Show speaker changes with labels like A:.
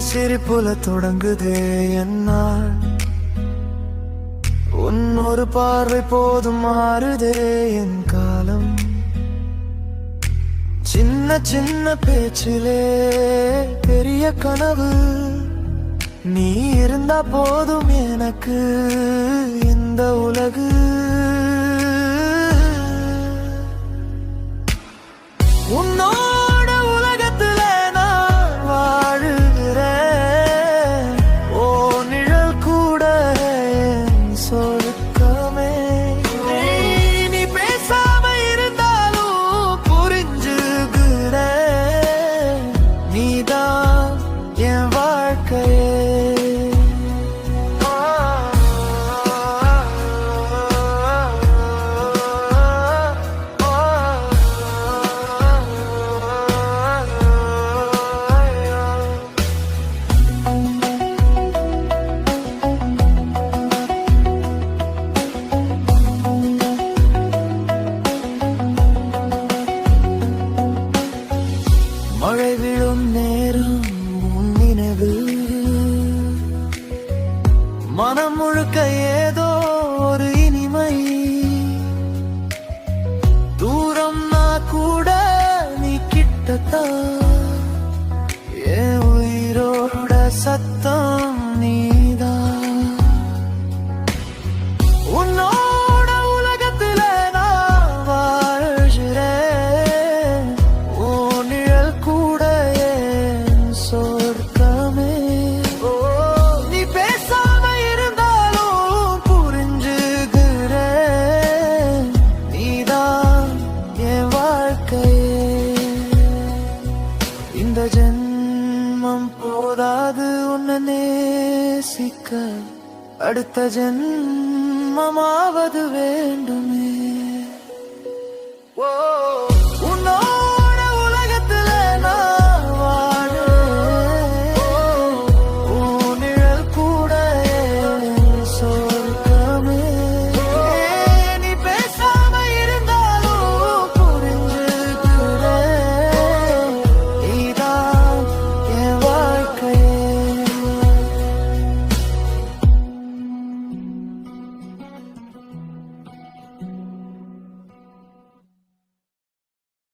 A: சிரிப்புல தொடங்குதே என்னால் உன் ஒரு பார்வை போதும் மாறுதே என் காலம் சின்ன சின்ன பேச்சிலே பெரிய கனவு நீ இருந்தா போதும் எனக்கு இந்த உலகு உன்னோட உலகத்துல நான் வாழுகிறேன் ஓ நிழல் கூட என் சொர்க்கமே நீ பேசாம இருந்தாலும் புரிஞ்சுகிறேன் நீதான் என் வாழ்க்கையே மழை விழும் நேரம் உன் நினைவில் மனம் முழுக்க ஏதோ ஒரு இனிமை தூரம்னா கூட நீ கிட்டத்தான் என் உயிரோட சத்தம் நீதான் உன்னோட உலகத்துல நான் வாழ்கிறேன் ஓ நிழல் கூட என் சொர்க்கமே ஓ நீ பேசாம இருந்தாலும் புரிஞ்சுகிறேன் நீதான் என் வாழ்க்கையே இந்த ஜென்மம் போதாது உன்னை நேசிக்க அடுத்த ஜென்மமாவது வேண்டுமே ஓ